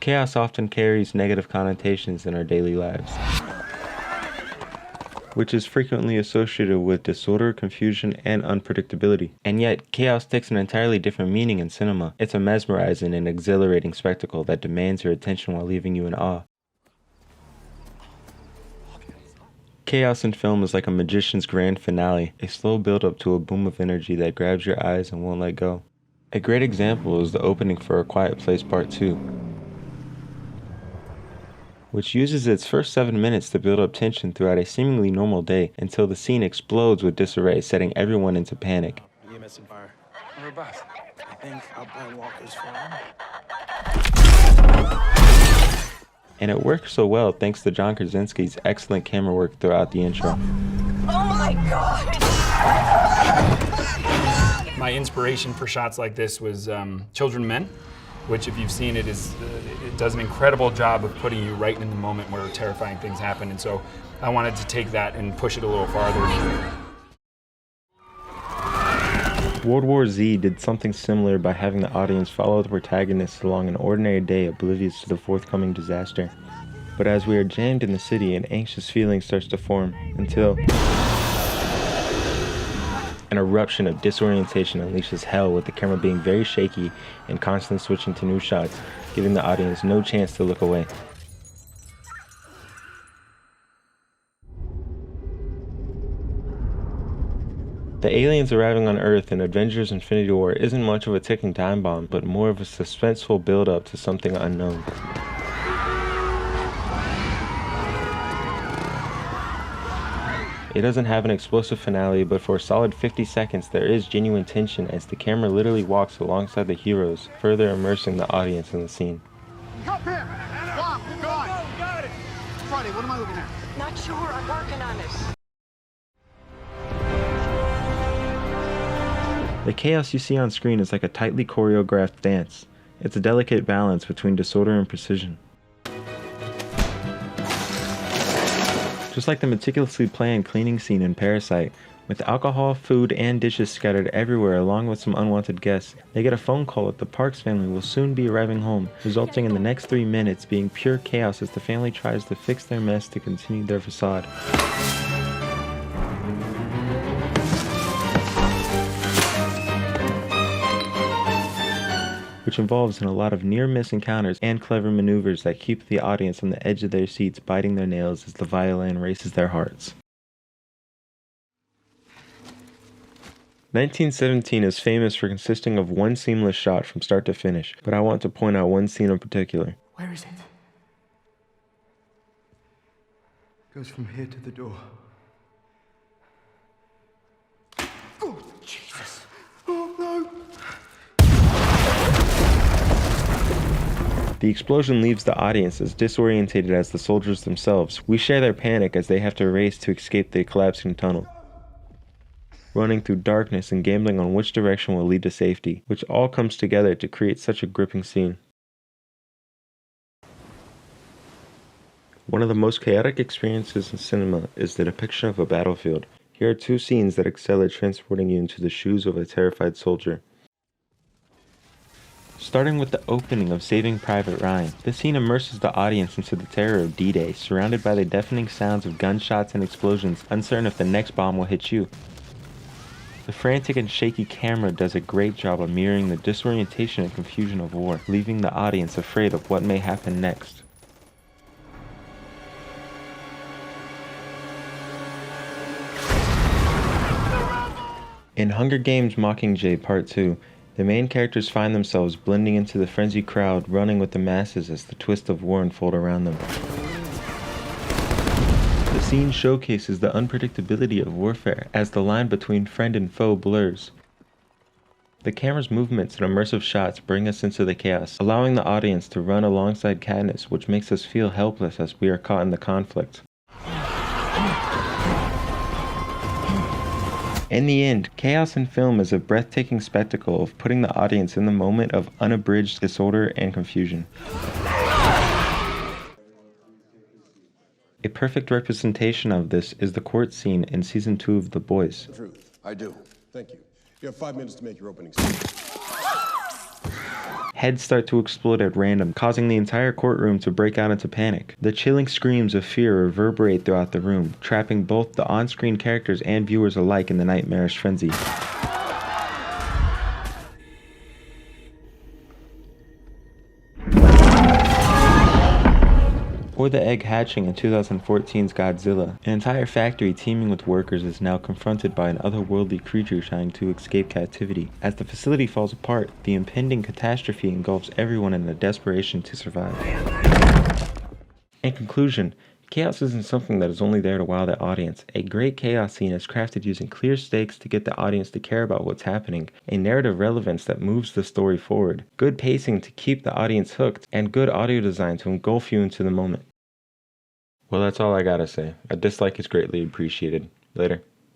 Chaos often carries negative connotations in our daily lives, which is frequently associated with disorder, confusion, and unpredictability. And yet, chaos takes an entirely different meaning in cinema. It's a mesmerizing and exhilarating spectacle that demands your attention while leaving you in awe. Chaos in film is like a magician's grand finale, a slow build-up to a boom of energy that grabs your eyes and won't let go. A great example is the opening for A Quiet Place Part 2, which uses its first 7 minutes to build up tension throughout a seemingly normal day until the scene explodes with disarray, setting everyone into panic. EMS and fire. We're bust. I think outbound walkers for him. And it works so well thanks to John Krasinski's excellent camera work throughout the intro. Oh my God! My inspiration for shots like this was Children Men, which if you've seen it does an incredible job of putting you right in the moment where terrifying things happen. And so I wanted to take that and push it a little farther. World War Z did something similar by having the audience follow the protagonist along an ordinary day oblivious to the forthcoming disaster. But as we are jammed in the city, an anxious feeling starts to form until an eruption of disorientation unleashes hell, with the camera being very shaky and constantly switching to new shots, giving the audience no chance to look away. The aliens arriving on Earth in Avengers Infinity War isn't much of a ticking time bomb, but more of a suspenseful build-up to something unknown. It doesn't have an explosive finale, but for a solid 50 seconds there is genuine tension as the camera literally walks alongside the heroes, further immersing the audience in the scene. Up here! Stop! Go! Got it! Friday, what am I looking at? Not sure. I'm working on this. The chaos you see on screen is like a tightly choreographed dance. It's a delicate balance between disorder and precision. Just like the meticulously planned cleaning scene in Parasite, with alcohol, food, and dishes scattered everywhere along with some unwanted guests, they get a phone call that the Parks family will soon be arriving home, resulting in the next 3 minutes being pure chaos as the family tries to fix their mess to continue their facade. Which involves in a lot of near-miss encounters and clever maneuvers that keep the audience on the edge of their seats biting their nails as the violin races their hearts. 1917 is famous for consisting of one seamless shot from start to finish, but I want to point out one scene in particular. Where is it? Goes from here to the door. Oh, Jesus! Oh, no! The explosion leaves the audience as disorientated as the soldiers themselves. We share their panic as they have to race to escape the collapsing tunnel, running through darkness and gambling on which direction will lead to safety, which all comes together to create such a gripping scene. One of the most chaotic experiences in cinema is the depiction of a battlefield. Here are 2 scenes that excel at transporting you into the shoes of a terrified soldier. Starting with the opening of Saving Private Ryan, this scene immerses the audience into the terror of D-Day, surrounded by the deafening sounds of gunshots and explosions, uncertain if the next bomb will hit you. The frantic and shaky camera does a great job of mirroring the disorientation and confusion of war, leaving the audience afraid of what may happen next. In Hunger Games Mockingjay Part 2, the main characters find themselves blending into the frenzied crowd, running with the masses as the twists of war unfold around them. The scene showcases the unpredictability of warfare as the line between friend and foe blurs. The camera's movements and immersive shots bring us into the chaos, allowing the audience to run alongside Katniss, which makes us feel helpless as we are caught in the conflict. In the end, chaos in film is a breathtaking spectacle of putting the audience in the moment of unabridged disorder and confusion. A perfect representation of this is the court scene in Season 2 of The Boys. The truth. I do. Thank you. You have 5 minutes to make your opening statement. Heads start to explode at random, causing the entire courtroom to break out into panic. The chilling screams of fear reverberate throughout the room, trapping both the on-screen characters and viewers alike in the nightmarish frenzy. Or the egg hatching in 2014's Godzilla. An entire factory teeming with workers is now confronted by an otherworldly creature trying to escape captivity. As the facility falls apart, the impending catastrophe engulfs everyone in a desperation to survive. In conclusion, chaos isn't something that is only there to wow the audience. A great chaos scene is crafted using clear stakes to get the audience to care about what's happening, a narrative relevance that moves the story forward, good pacing to keep the audience hooked, and good audio design to engulf you into the moment. Well, that's all I gotta say. A dislike is greatly appreciated. Later.